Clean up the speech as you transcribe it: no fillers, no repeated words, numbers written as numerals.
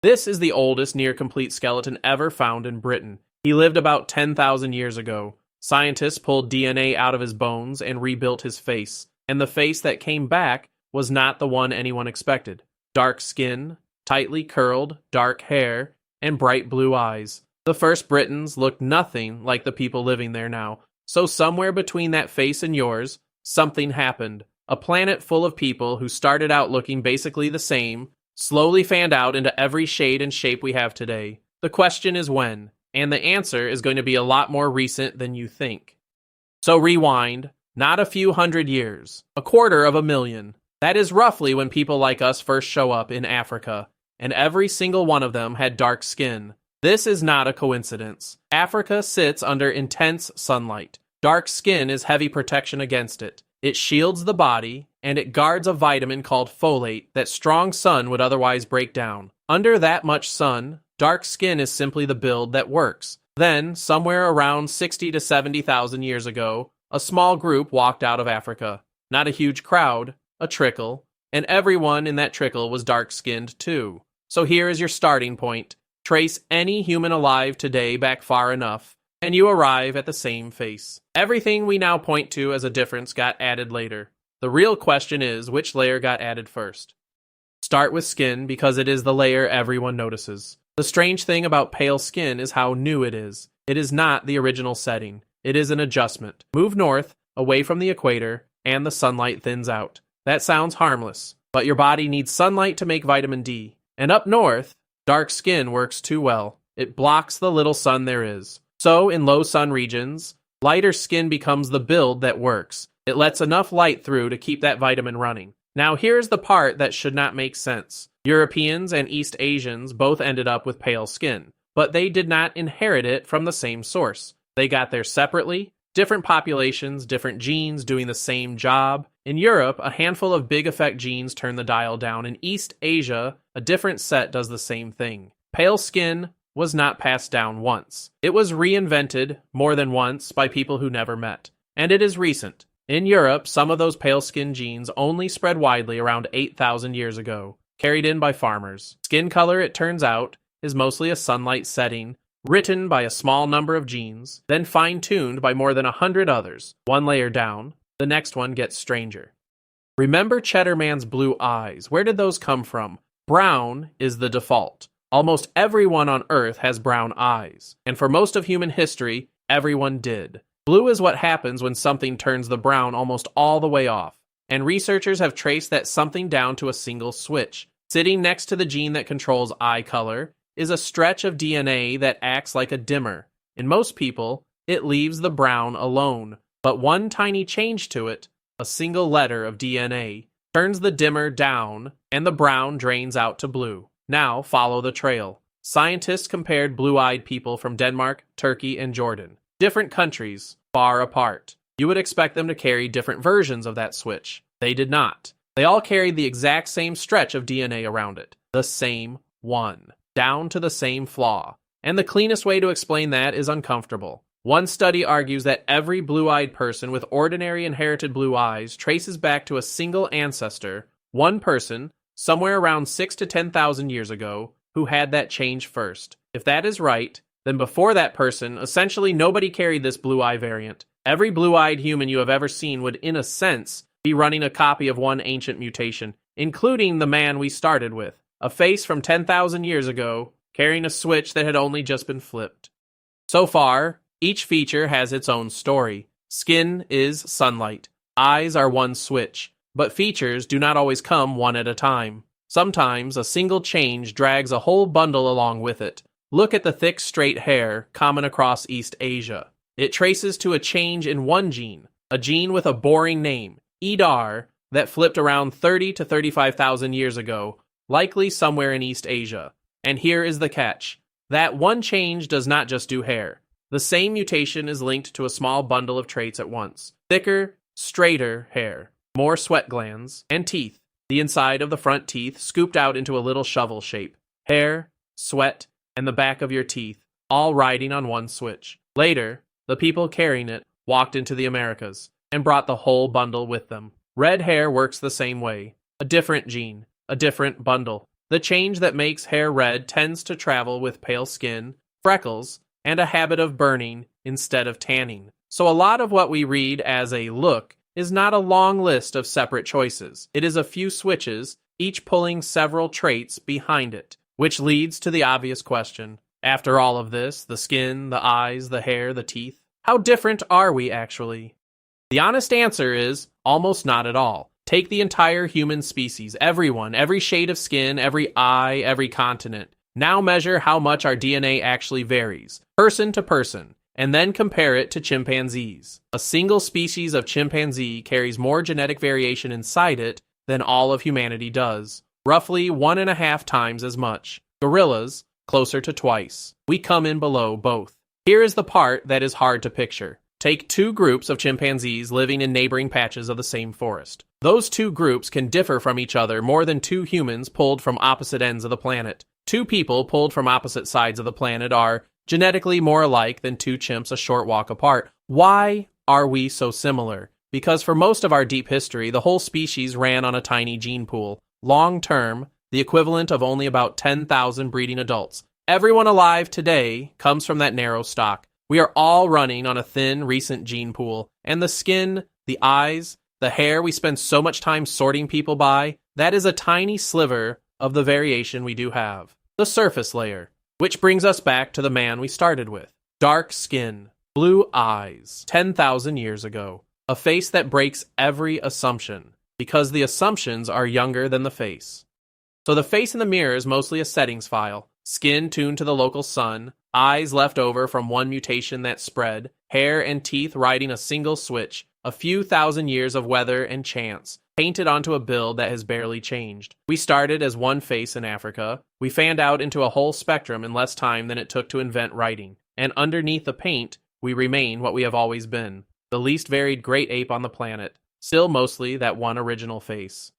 This is the oldest near-complete skeleton ever found in Britain. He lived about 10,000 years ago. Scientists pulled DNA out of his bones and rebuilt his face, and the face that came back was not the one anyone expected. Dark skin, tightly curled, dark hair, and bright blue eyes. The first Britons looked nothing like the people living there now, so somewhere between that face and yours, something happened. A planet full of people who started out looking basically the same, slowly fanned out into every shade and shape we have today. The question is when, and the answer is going to be a lot more recent than you think. So rewind, not a few hundred years, 250,000. That is roughly when people like us first show up in Africa, and every single one of them had dark skin. This is not a coincidence. Africa sits under intense sunlight. Dark skin is heavy protection against it. It shields the body, and it guards a vitamin called folate that strong sun would otherwise break down. Under that much sun, dark skin is simply the build that works. Then, somewhere around 60 to 70,000 years ago, a small group walked out of Africa. Not a huge crowd, a trickle, and everyone in that trickle was dark-skinned too. So here is your starting point. Trace any human alive today back far enough, and you arrive at the same face. Everything we now point to as a difference got added later. The real question is, which layer got added first? Start with skin because it is the layer everyone notices. The strange thing about pale skin is how new it is. It is not the original setting. It is an adjustment. Move north, away from the equator, and the sunlight thins out. That sounds harmless, but your body needs sunlight to make vitamin D. And up north, dark skin works too well. It blocks the little sun there is. So, in low sun regions, lighter skin becomes the build that works. It lets enough light through to keep that vitamin running. Now here's the part that should not make sense. Europeans and East Asians both ended up with pale skin, but they did not inherit it from the same source. They got there separately, different populations, different genes doing the same job. In Europe, a handful of big effect genes turn the dial down. In East Asia, a different set does the same thing. Pale skin was not passed down once. It was reinvented more than once by people who never met. And it is recent. In Europe, some of those pale skin genes only spread widely around 8,000 years ago, carried in by farmers. Skin color, it turns out, is mostly a sunlight setting, written by a small number of genes, then fine-tuned by more than 100 others. One layer down, the next one gets stranger. Remember Cheddar Man's blue eyes. Where did those come from? Brown is the default. Almost everyone on Earth has brown eyes, and for most of human history, everyone did. Blue is what happens when something turns the brown almost all the way off, and researchers have traced that something down to a single switch. Sitting next to the gene that controls eye color is a stretch of DNA that acts like a dimmer. In most people, it leaves the brown alone, but one tiny change to it, a single letter of DNA, turns the dimmer down, and the brown drains out to blue. Now follow the trail. Scientists compared blue-eyed people from Denmark, Turkey, and Jordan. Different countries, far apart. You would expect them to carry different versions of that switch. They did not. They all carried the exact same stretch of DNA around it. The same one. Down to the same flaw. And the cleanest way to explain that is uncomfortable. One study argues that every blue-eyed person with ordinary inherited blue eyes traces back to a single ancestor, one person, somewhere around 6,000 to 10,000 years ago, who had that change first. If that is right, then before that person, essentially nobody carried this blue eye variant. Every blue-eyed human you have ever seen would, in a sense, be running a copy of one ancient mutation, including the man we started with, a face from 10,000 years ago, carrying a switch that had only just been flipped. So far, each feature has its own story. Skin is sunlight. Eyes are one switch. But features do not always come one at a time. Sometimes a single change drags a whole bundle along with it. Look at the thick, straight hair common across East Asia. It traces to a change in one gene, a gene with a boring name, EDAR, that flipped around 30 to 35,000 years ago, likely somewhere in East Asia. And here is the catch. That one change does not just do hair. The same mutation is linked to a small bundle of traits at once. Thicker, straighter hair, more sweat glands, and teeth. The inside of the front teeth scooped out into a little shovel shape. Hair, sweat, and the back of your teeth, all riding on one switch. Later, the people carrying it walked into the Americas and brought the whole bundle with them. Red hair works the same way. A different gene, a different bundle. The change that makes hair red tends to travel with pale skin, freckles, and a habit of burning instead of tanning. So a lot of what we read as a look is not a long list of separate choices. It is a few switches, each pulling several traits behind it, which leads to the obvious question. After all of this, the skin, the eyes, the hair, the teeth, how different are we actually? The honest answer is almost not at all. Take the entire human species, everyone, every shade of skin, every eye, every continent. Now measure how much our DNA actually varies, person to person, and then compare it to chimpanzees. A single species of chimpanzee carries more genetic variation inside it than all of humanity does, roughly 1.5 times as much. Gorillas, closer to twice. We come in below both. Here is the part that is hard to picture. Take two groups of chimpanzees living in neighboring patches of the same forest. Those two groups can differ from each other more than two humans pulled from opposite ends of the planet. Two people pulled from opposite sides of the planet are genetically more alike than two chimps a short walk apart. Why are we so similar? Because for most of our deep history, the whole species ran on a tiny gene pool. Long term, the equivalent of only about 10,000 breeding adults. Everyone alive today comes from that narrow stock. We are all running on a thin, recent gene pool, and the skin, the eyes, the hair we spend so much time sorting people by, that is a tiny sliver of the variation we do have. The surface layer. Which brings us back to the man we started with. Dark skin, blue eyes, 10,000 years ago. A face that breaks every assumption, because the assumptions are younger than the face. So the face in the mirror is mostly a settings file. Skin tuned to the local sun, eyes left over from one mutation that spread, hair and teeth riding a single switch, a few thousand years of weather and chance, painted onto a build that has barely changed. We started as one face in Africa. We fanned out into a whole spectrum in less time than it took to invent writing. And underneath the paint, we remain what we have always been. The least varied great ape on the planet. Still mostly that one original face.